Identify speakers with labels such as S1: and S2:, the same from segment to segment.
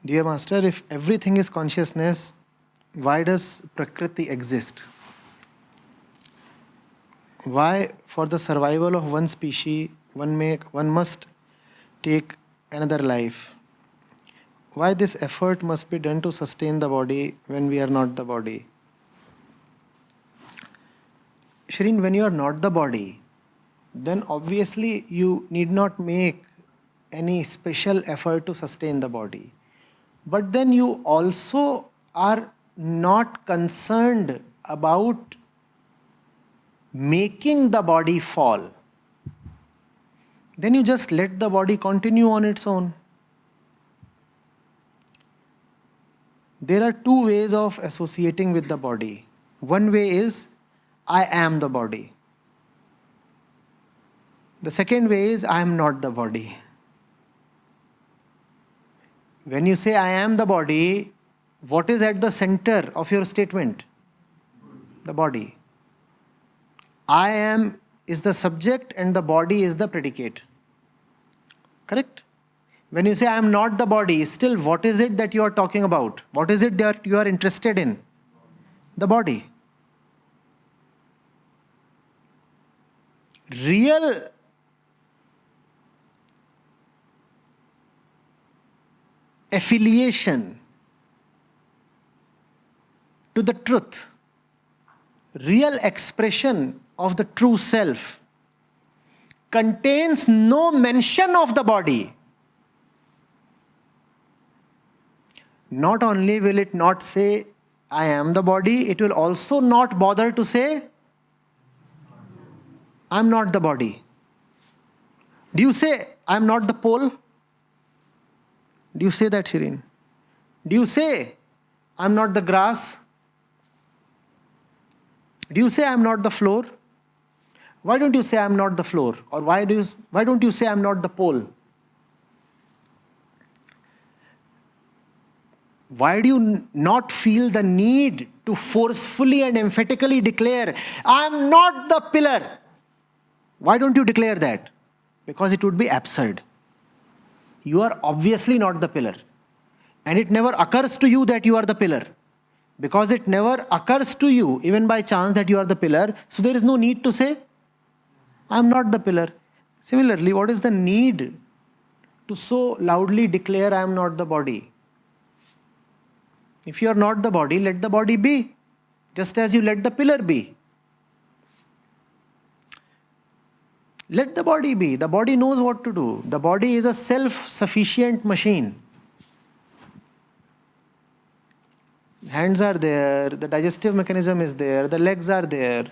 S1: Dear Master, if everything is consciousness, why does Prakriti exist? Why, for the survival of one species, one must take another life? Why this effort must be done to sustain the body when we are not the body? Shireen, when you are not the body, then obviously you need not make any special effort to sustain the body. But then you also are not concerned about making the body fall. Then you just let the body continue on its own. There are two ways of associating with the body. One way is, I am the body. The second way is, I am not the body. When you say I am the body, what is at the center of your statement? The body. I am is the subject and the body is the predicate. Correct? When you say I am not the body, still what is it that you are talking about? What is it that you are interested in? The body. Real affiliation to the truth, real expression of the true self, contains no mention of the body. Not only will it not say, I am the body, it will also not bother to say, I am not the body. Do you say, I am not the pole? Do you say that, Shireen? Do you say, I am not the grass? Do you say, I am not the floor? Why don't you say, I am not the floor? Or why don't you say, I am not the pole? Why do you not feel the need to forcefully and emphatically declare, I am not the pillar? Why don't you declare that? Because it would be absurd. You are obviously not the pillar. And it never occurs to you that you are the pillar. Because it never occurs to you, even by chance, that you are the pillar. So there is no need to say, I am not the pillar. Similarly, what is the need to so loudly declare, I am not the body? If you are not the body, let the body be. Just as you let the pillar be. Let the body be. The body knows what to do. The body is a self-sufficient machine. Hands are there, the digestive mechanism is there, the legs are there,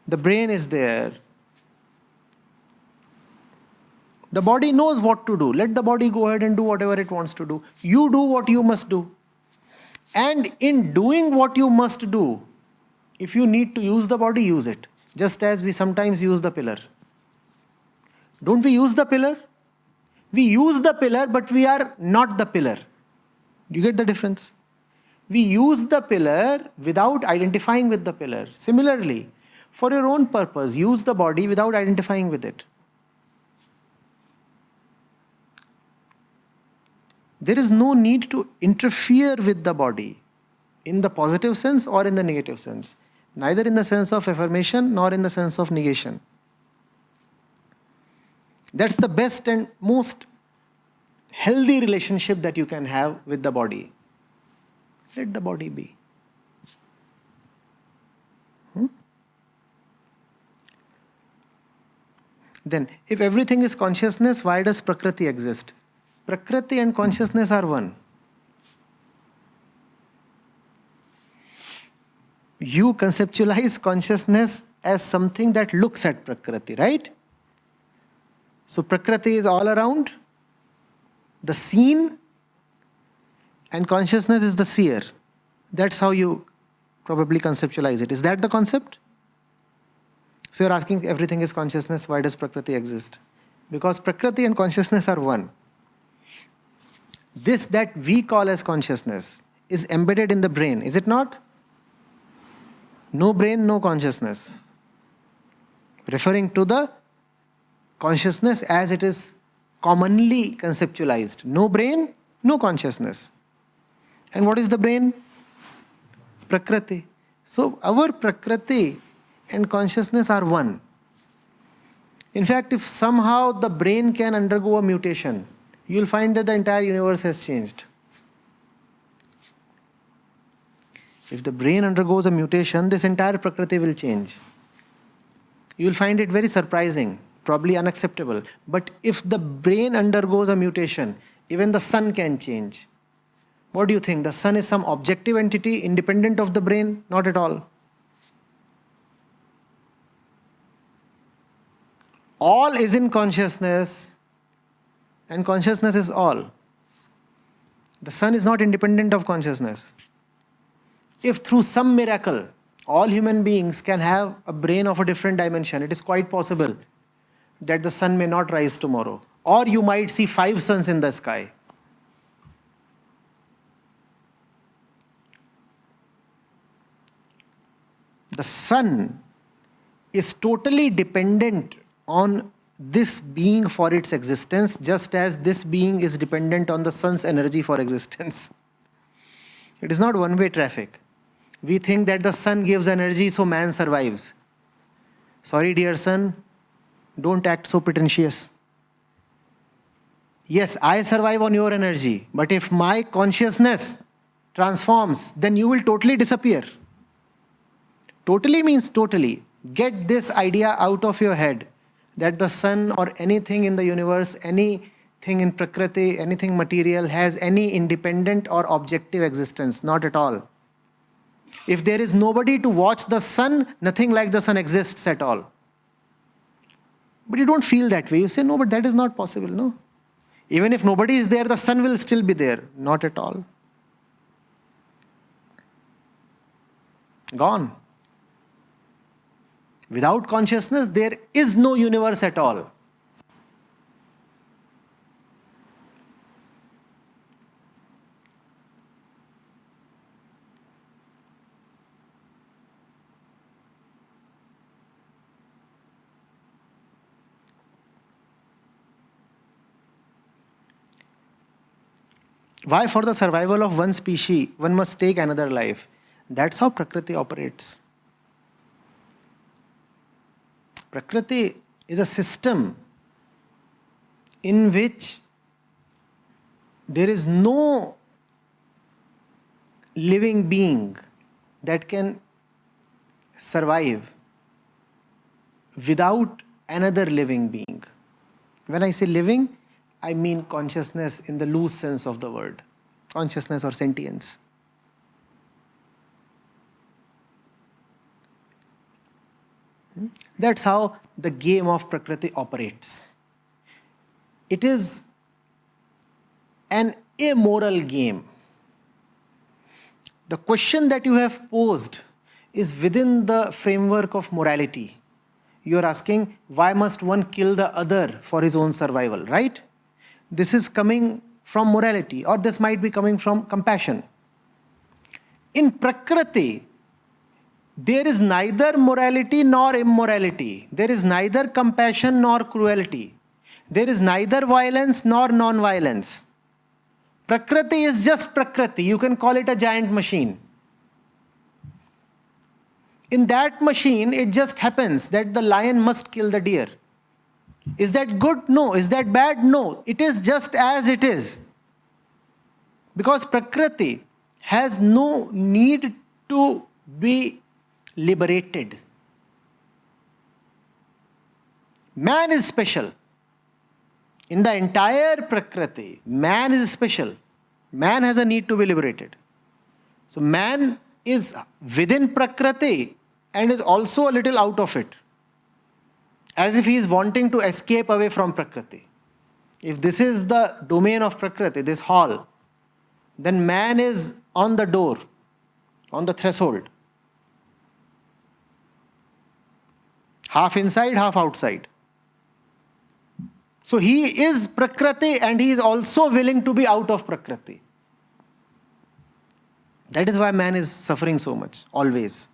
S1: the brain is there. The body knows what to do. Let the body go ahead and do whatever it wants to do. You do what you must do. And in doing what you must do, if you need to use the body, use it. Just as we sometimes use the pillar. Don't we use the pillar? We use the pillar, but we are not the pillar. Do you get the difference? We use the pillar without identifying with the pillar. Similarly, for your own purpose, use the body without identifying with it. There is no need to interfere with the body in the positive sense or in the negative sense. Neither in the sense of affirmation nor in the sense of negation. That's the best and most healthy relationship that you can have with the body. Let the body be. Then, if everything is consciousness, why does Prakriti exist? Prakriti and consciousness are one. You conceptualize consciousness as something that looks at Prakriti, right? So Prakriti is all around, the seen, and consciousness is the seer. That's how you probably conceptualize it. Is that the concept? So you're asking, everything is consciousness, why does Prakriti exist? Because Prakriti and consciousness are one. This that we call as consciousness is embedded in the brain, is it not? No brain, no consciousness. Referring to the consciousness as it is commonly conceptualized. No brain, No consciousness. And what is the brain? Prakriti. So our Prakriti and consciousness are one. In fact, if somehow the brain can undergo a mutation, you'll find that the entire universe has changed. If the brain undergoes a mutation, this entire Prakriti will change. You'll find it very surprising, probably unacceptable. But if the brain undergoes a mutation, even the sun can change. What do you think? The sun is some objective entity independent of the brain? Not at all. All is in consciousness, and consciousness is all. The sun is not independent of consciousness. If through some miracle, all human beings can have a brain of a different dimension, it is quite possible that the sun may not rise tomorrow. Or you might see 5 suns in the sky. The sun is totally dependent on this being for its existence, just as this being is dependent on the sun's energy for existence. It is not one-way traffic. We think that the sun gives energy so man survives. Sorry, dear sun, don't act so pretentious. Yes, I survive on your energy, but if my consciousness transforms, then you will totally disappear. Totally means totally. Get this idea out of your head that the sun or anything in the universe, anything in Prakriti, anything material has any independent or objective existence. Not at all. If there is nobody to watch the sun, nothing like the sun exists at all. But you don't feel that way. You say, no, but that is not possible. No. Even if nobody is there, the sun will still be there. Not at all. Gone. Without consciousness, there is no universe at all. Why for the survival of one species, one must take another life? That's how Prakriti operates. Prakriti is a system in which there is no living being that can survive without another living being. When I say living, I mean consciousness in the loose sense of the word. Consciousness or sentience. That's how the game of Prakriti operates. It is an amoral game. The question that you have posed is within the framework of morality. You are asking, why must one kill the other for his own survival, right? This is coming from morality, or this might be coming from compassion. In Prakriti, there is neither morality nor immorality. There is neither compassion nor cruelty. There is neither violence nor non-violence. Prakriti is just Prakriti. You can call it a giant machine. In that machine, it just happens that the lion must kill the deer. Is that good? No. Is that bad? No. It is just as it is. Because Prakriti has no need to be liberated. Man is special. In the entire Prakriti, man is special. Man has a need to be liberated. So man is within Prakriti and is also a little out of it. As if he is wanting to escape away from Prakriti. If this is the domain of Prakriti, this hall, then man is on the door, on the threshold. Half inside, half outside. So he is Prakriti and he is also willing to be out of Prakriti. That is why man is suffering so much, always.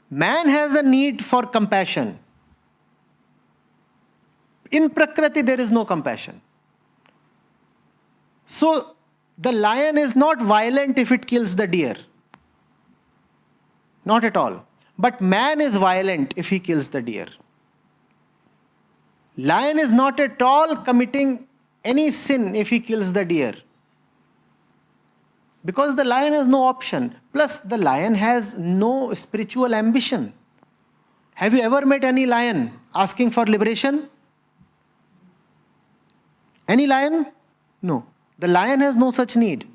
S1: Man has a need for compassion. In Prakriti, there is no compassion. So, the lion is not violent if it kills the deer. Not at all. But man is violent if he kills the deer. Lion is not at all committing any sin if he kills the deer. Because the lion has no option. Plus, the lion has no spiritual ambition. Have you ever met any lion asking for liberation? Any lion? No. The lion has no such need.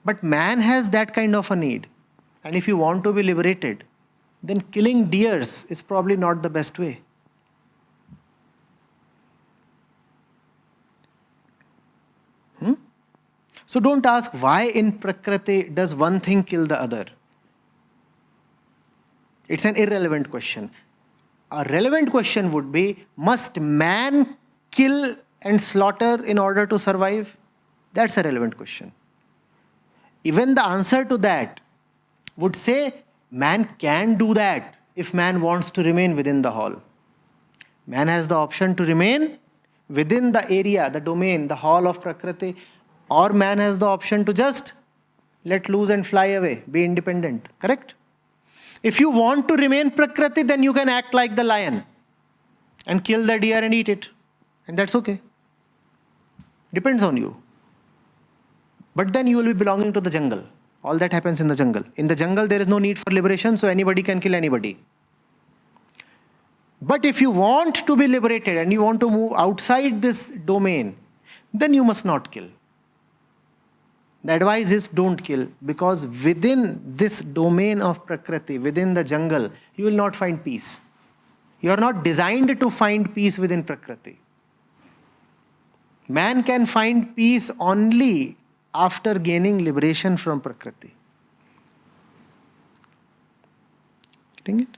S1: But man has that kind of a need. And if you want to be liberated, then killing deers is probably not the best way. So don't ask why in Prakriti does one thing kill the other. It's an irrelevant question. A relevant question would be, must man kill and slaughter in order to survive? That's a relevant question. Even the answer to that would say, man can do that if man wants to remain within the hall. Man has the option to remain within the area, the domain, the hall of Prakriti, or man has the option to just let loose and fly away, be independent. Correct? If you want to remain Prakriti, then you can act like the lion and kill the deer and eat it. And that's okay. Depends on you. But then you will be belonging to the jungle. All that happens in the jungle. In the jungle, there is no need for liberation, so anybody can kill anybody. But if you want to be liberated and you want to move outside this domain, then you must not kill. The advice is don't kill, because within this domain of Prakriti, within the jungle, you will not find peace. You are not designed to find peace within Prakriti. Man can find peace only after gaining liberation from Prakriti. Getting it?